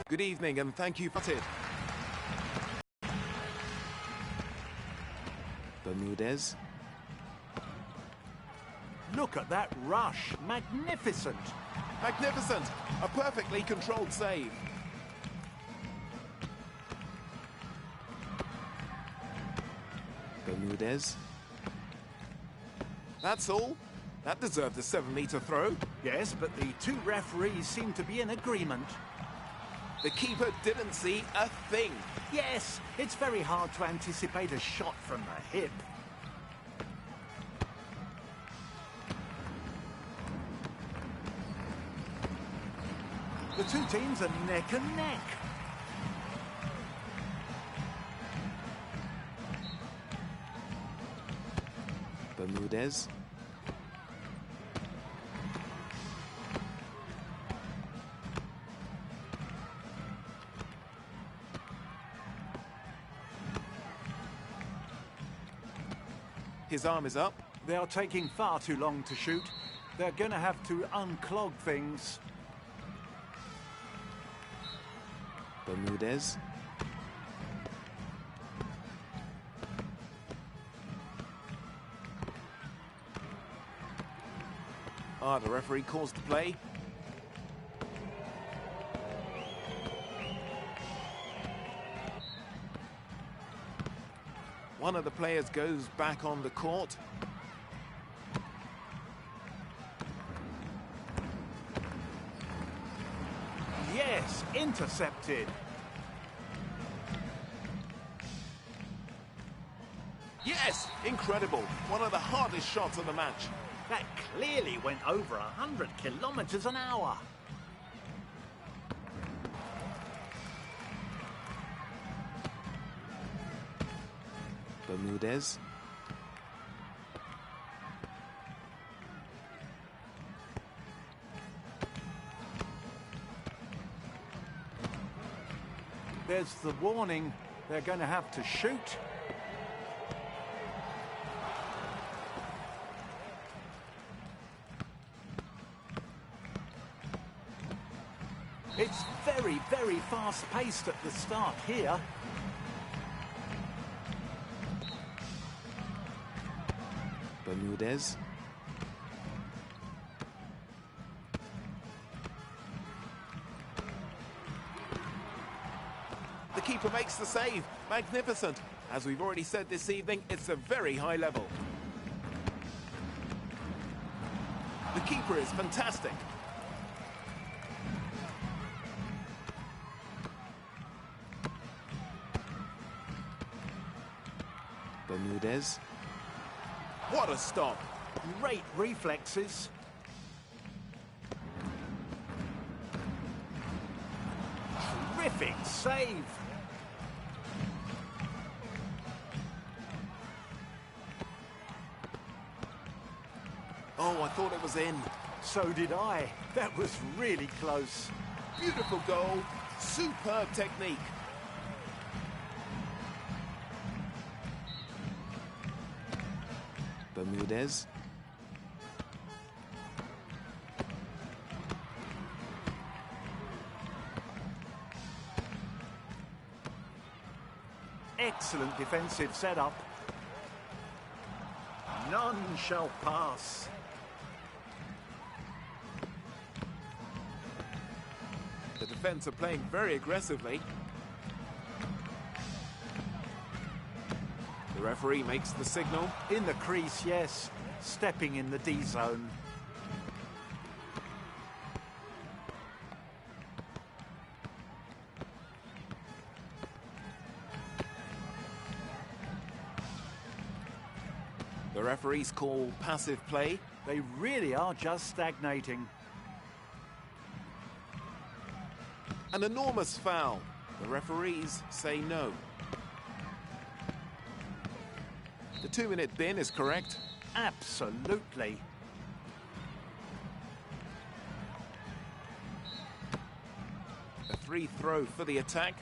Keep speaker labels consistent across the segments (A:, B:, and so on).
A: Good evening and thank you for it. Bermudez.
B: Look at that rush. Magnificent.
A: Magnificent. A perfectly controlled save. Bermudez. That's all. That deserved a 7-meter throw.
B: Yes, but the two referees seem to be in agreement.
A: The keeper didn't see a thing.
B: Yes, it's very hard to anticipate a shot from the hip. The two teams are neck and neck.
A: Bermudez. His arm is up.
B: They are taking far too long to shoot. They're going to have to unclog things.
A: Bermudez. The referee calls the play. One of the players goes back on the court.
B: Yes, intercepted.
A: Yes, incredible. One of the hardest shots of the match.
B: That clearly went over 100 kilometers an hour.
A: Bermudez.
B: There's the warning. They're going to have to shoot. It's very, very fast-paced at the start here.
A: Bermudez. The keeper makes the save. Magnificent. As we've already said this evening, it's a very high level. The keeper is fantastic. Bermudez. What a stop.
B: Great reflexes. Terrific save.
A: Oh, I thought it was in.
B: So did I. That was really close.
A: Beautiful goal. Superb technique. Bermudez.
B: Excellent defensive setup. None shall pass.
A: The defence are playing very aggressively. The referee makes the signal.
B: In the crease, yes. Stepping in the D zone.
A: The referees call passive play.
B: They really are just stagnating.
A: An enormous foul. The referees say no. The 2-minute bin is correct.
B: Absolutely.
A: A free throw for the attack.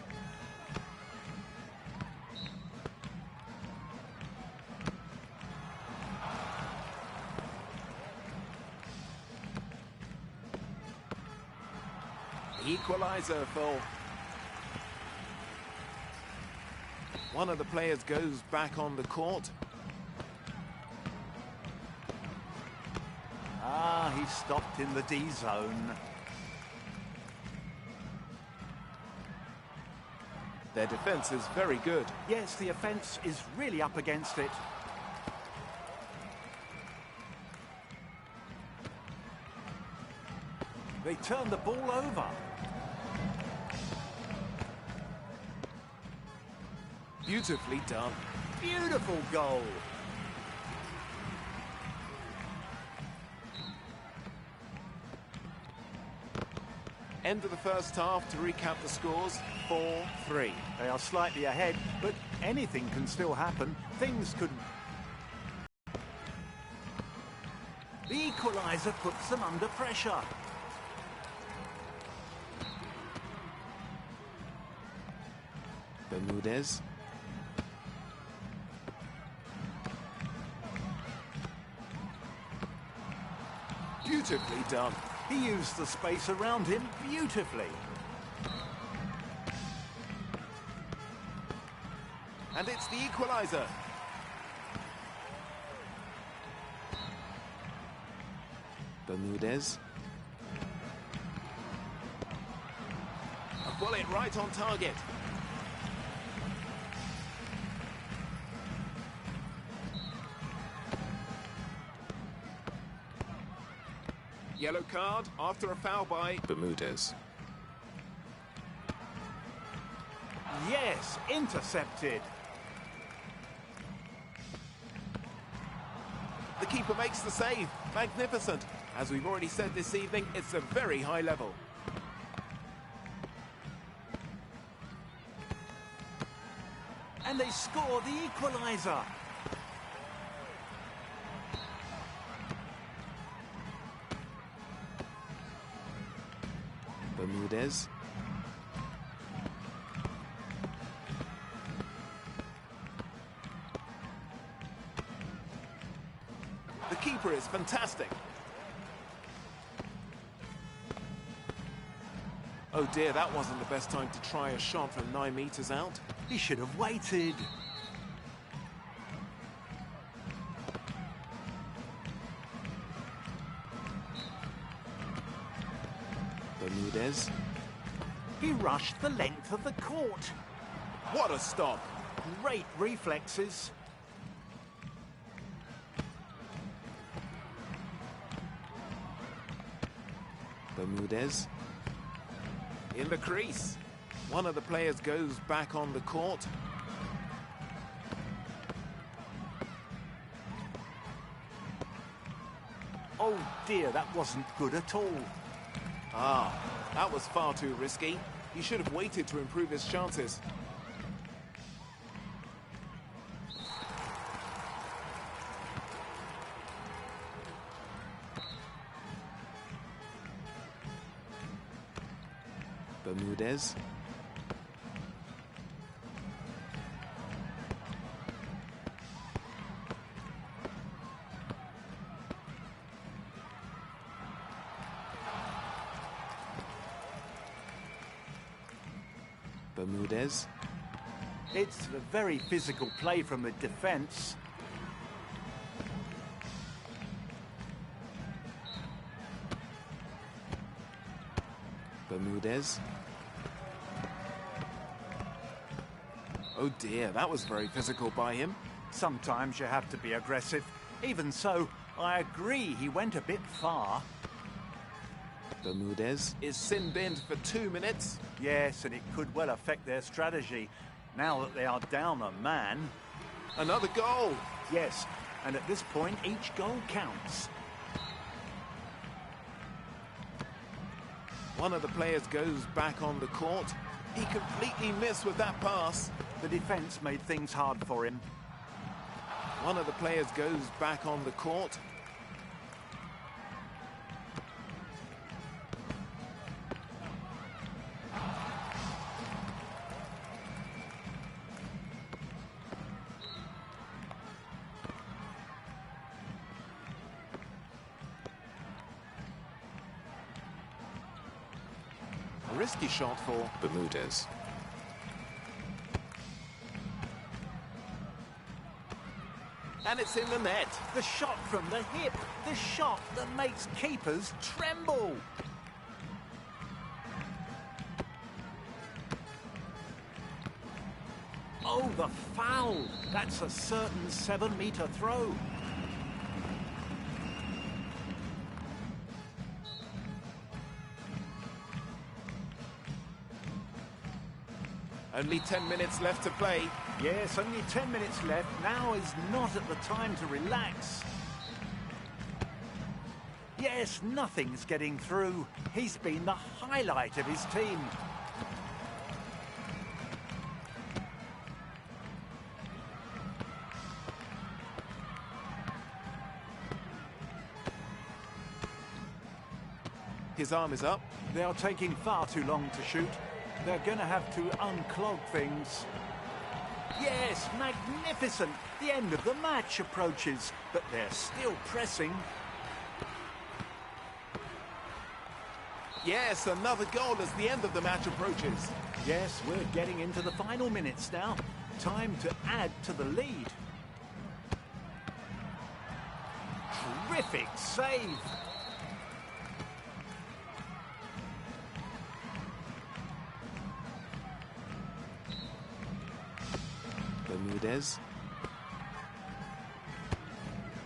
A: The equaliser for One of the players goes back on the court.
B: Ah, he stopped in the D zone.
A: Their defense is very good.
B: Yes, the offense is really up against it. They turn the ball over.
A: Beautifully done.
B: Beautiful goal.
A: End of the first half. To recap the scores, 4-3.
B: They are slightly ahead, but anything can still happen. Things could... The equaliser puts them under pressure.
A: Bermudez. Beautifully done.
B: He used the space around him beautifully.
A: And it's the equaliser. Bermudez. A bullet right on target. Yellow card after a foul by Bermudez.
B: Yes, intercepted.
A: The keeper makes the save. Magnificent. As we've already said this evening, it's a very high level.
B: And they score the equaliser.
A: Bermudez. The keeper is fantastic. Oh dear, that wasn't the best time to try a shot from 9 meters out.
B: He should have waited.
A: Bermudez.
B: He rushed the length of the court.
A: What a stop.
B: Great reflexes.
A: Bermudez. In the crease. One of the players goes back on the court.
B: Oh dear, that wasn't good at all.
A: Ah, that was far too risky. He should have waited to improve his chances. Bermudez. Bermudez.
B: It's a very physical play from the defence.
A: Bermudez. Oh dear, that was very physical by him.
B: Sometimes you have to be aggressive. Even so, I agree he went a bit far.
A: Bermudez is sin-binned for 2 minutes.
B: Yes, and it could well affect their strategy. Now that they are down a man.
A: Another goal.
B: Yes, and at this point, each goal counts.
A: One of the players goes back on the court. He completely missed with that pass.
B: The defence made things hard for him.
A: One of the players goes back on the court. A risky shot for Bermudez. And it's in the net.
B: The shot from the hip. The shot that makes keepers tremble. Oh, the foul. That's a certain 7-meter throw.
A: Only 10 minutes left to play.
B: Yes, only 10 minutes left. Now is not at the time to relax. Yes, nothing's getting through. He's been the highlight of his team.
A: His arm is up.
B: They are taking far too long to shoot. They're going to have to unclog things. Yes, magnificent. The end of the match approaches, but they're still pressing.
A: Yes, another goal as the end of the match approaches.
B: Yes, we're getting into the final minutes now. Time to add to the lead. Terrific save.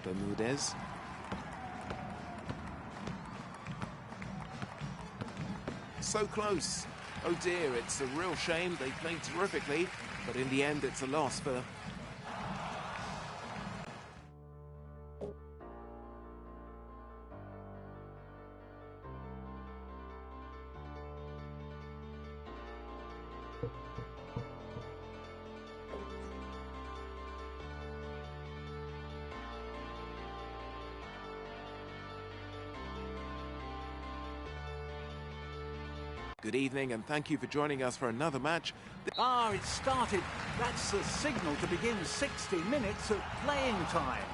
A: Bermudez. So close. Oh dear, it's a real shame. They played terrifically, but in the end it's a loss for... Good evening and thank you for joining us for another match.
B: It started. That's the signal to begin 60 minutes of playing time.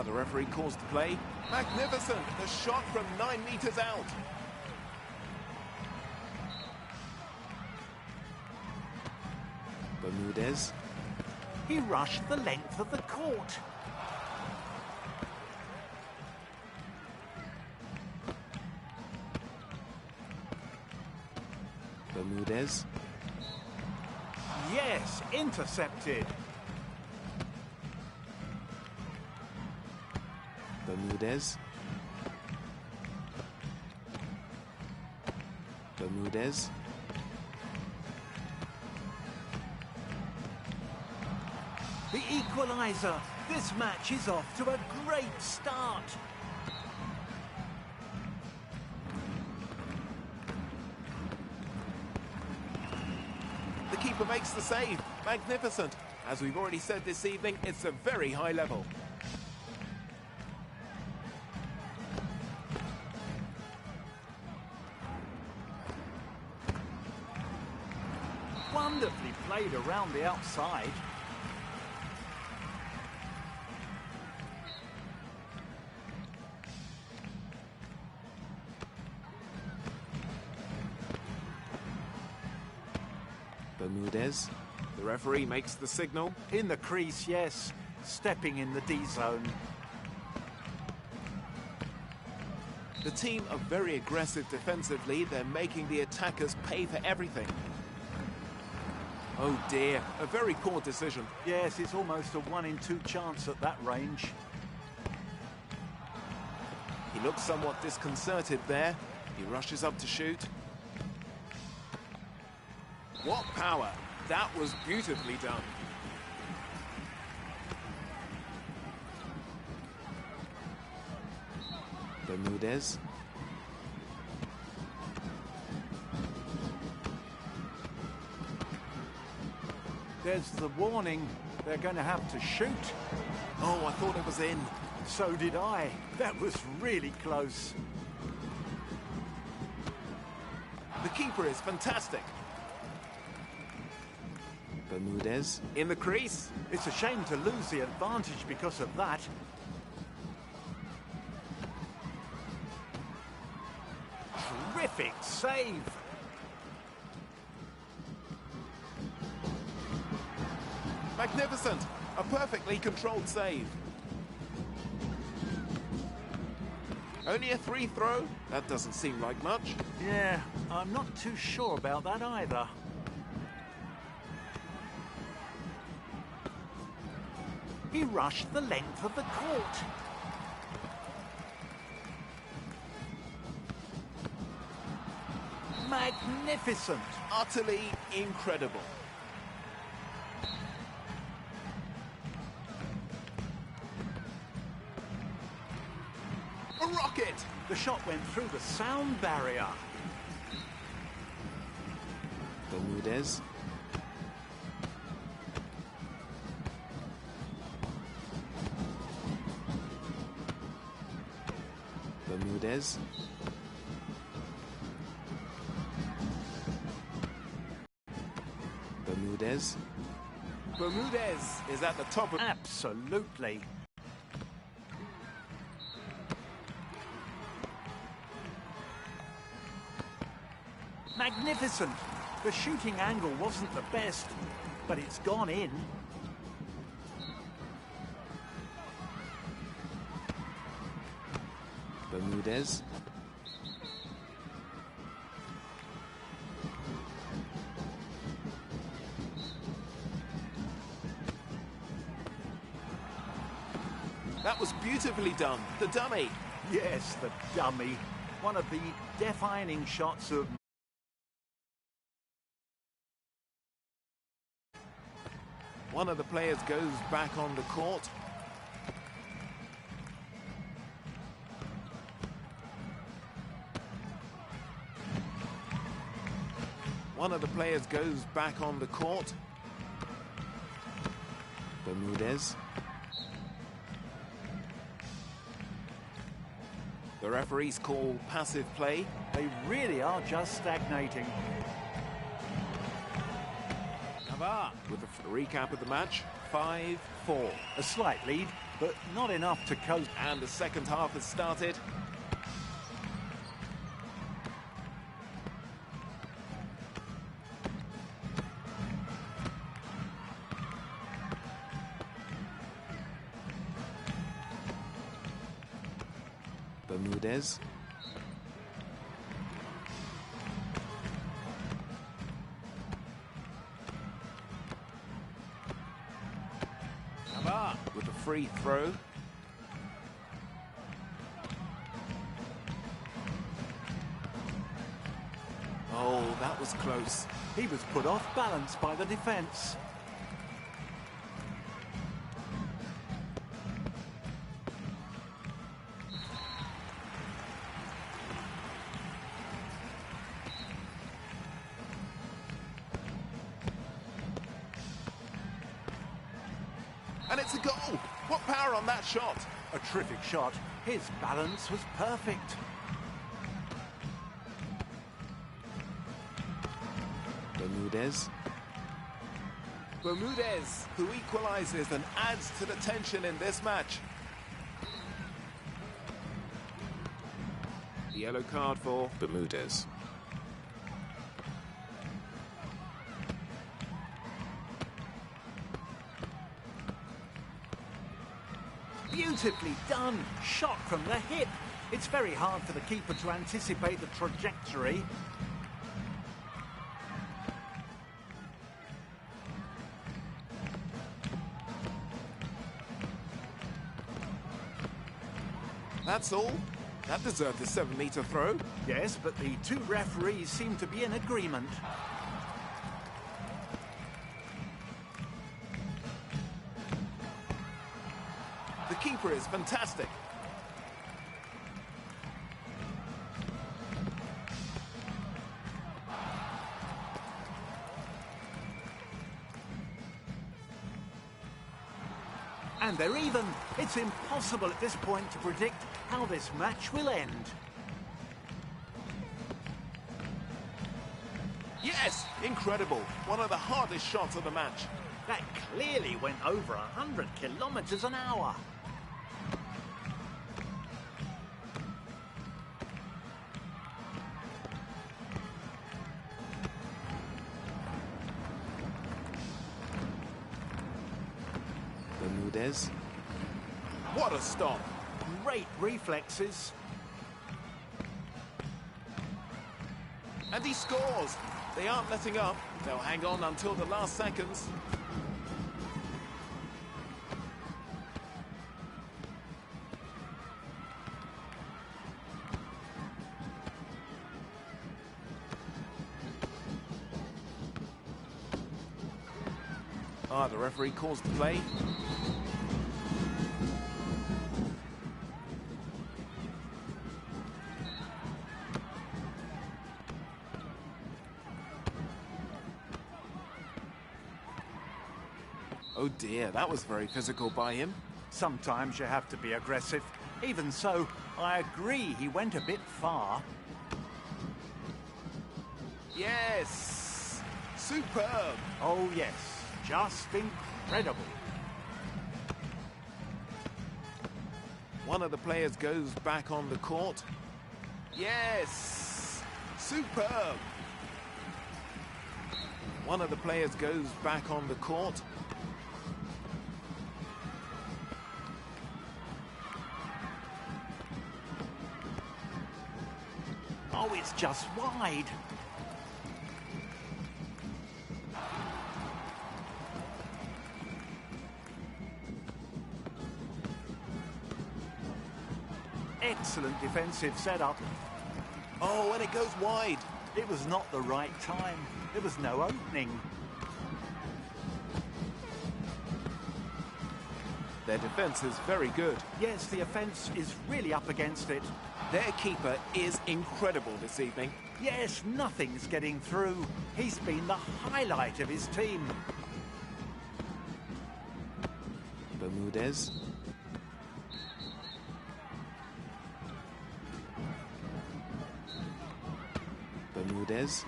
A: The referee calls the play. Magnificent! The shot from 9 meters out. Bermudez.
B: He rushed the length of the court.
A: Bermudez.
B: Yes, intercepted.
A: Bermudez. Bermudez.
B: The equaliser. This match is off to a great start.
A: The keeper makes the save. Magnificent. As we've already said this evening, it's a very high level.
B: Wonderfully played around the outside.
A: Bermudez. The referee makes the signal.
B: In the crease, yes. Stepping in the D zone.
A: The team are very aggressive defensively. They're making the attackers pay for everything. Oh dear, a very poor decision.
B: Yes, it's almost a 1 in 2 chance at that range.
A: He looks somewhat disconcerted there. He rushes up to shoot. What power! That was beautifully done. Bermudez.
B: There's the warning. They're going to have to shoot.
A: Oh, I thought it was in.
B: So did I. That was really close.
A: The keeper is fantastic. Bermudez in the crease.
B: It's a shame to lose the advantage because of that. Terrific save.
A: Magnificent. A perfectly controlled save. Only a free throw? That doesn't seem like much.
B: Yeah, I'm not too sure about that either. He rushed the length of the court. Magnificent.
A: Utterly incredible. A rocket!
B: The shot went through the sound barrier.
A: Bermudez. Bermudez. Bermudez. Bermudez is at the top of...
B: Absolutely. Magnificent. The shooting angle wasn't the best, but it's gone in.
A: Bermudez. That was beautifully done. The dummy.
B: Yes, the dummy. One of the defining shots of...
A: One of the players goes back on the court. One of the players goes back on the court. Bermudez. The referees call passive play.
B: They really are just stagnating.
A: With a recap of the match, 5-4.
B: A slight lead, but not enough to coast.
A: And the second half has started. Bermudez. With a free throw. Oh, that was close.
B: He was put off balance by the defence.
A: And it's a goal! What power on that shot!
B: A terrific shot. His balance was perfect.
A: Bermudez. Bermudez, who equalises and adds to the tension in this match. The yellow card for Bermudez.
B: Beautifully done. Shot from the hip. It's very hard for the keeper to anticipate the trajectory.
A: That's all? That deserved a 7-metre throw.
B: Yes, but the two referees seem to be in agreement.
A: The keeper is fantastic.
B: And they're even. It's impossible at this point to predict how this match will end.
A: Yes, incredible. One of the hardest shots of the match.
B: That clearly went over 100 kilometers an hour.
A: Bermudez. What a stop.
B: Great reflexes.
A: And he scores. They aren't letting up. They'll hang on until the last seconds. The referee calls the play. Oh dear, that was very physical by him.
B: Sometimes you have to be aggressive. Even so, I agree he went a bit far.
A: Yes! Superb!
B: Oh yes, just incredible.
A: One of the players goes back on the court. Yes! Superb! One of the players goes back on the court.
B: Oh, it's just wide. Excellent defensive setup.
A: Oh, and it goes wide.
B: It was not the right time. There was no opening.
A: Their defense is very good.
B: Yes, the offense is really up against it.
A: Their keeper is incredible this evening.
B: Yes, nothing's getting through. He's been the highlight of his team.
A: Bermudez. Bermudez.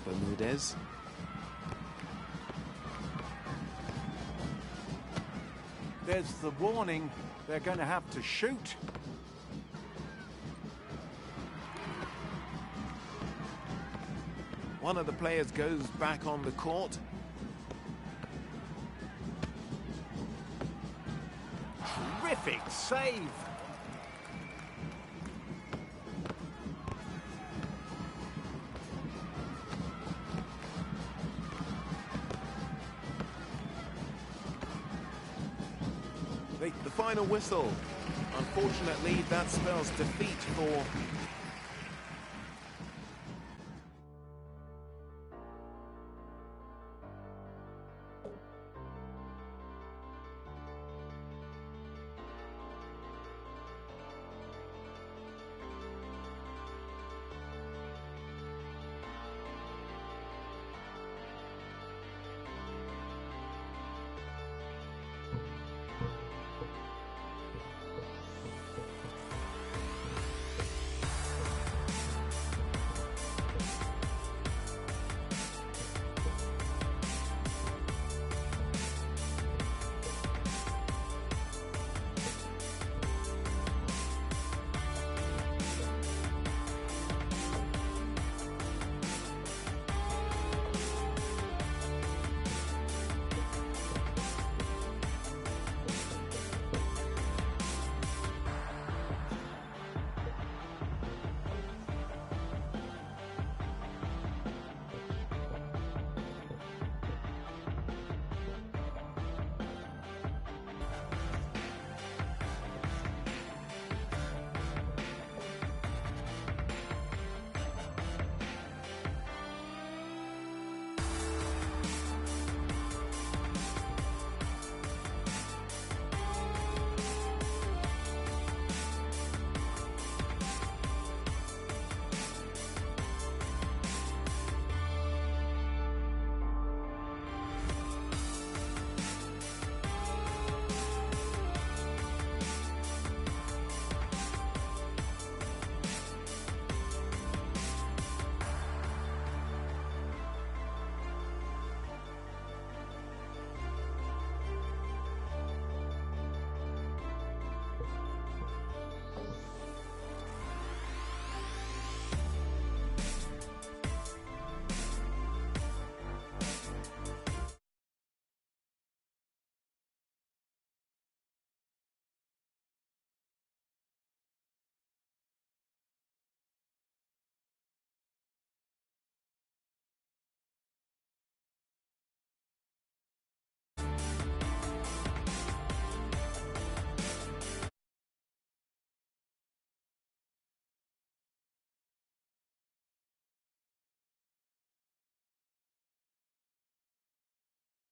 A: Bermudez.
B: There's the warning. They're going to have to shoot.
A: One of the players goes back on the court.
B: Terrific save.
A: The final whistle. Unfortunately, that spells defeat for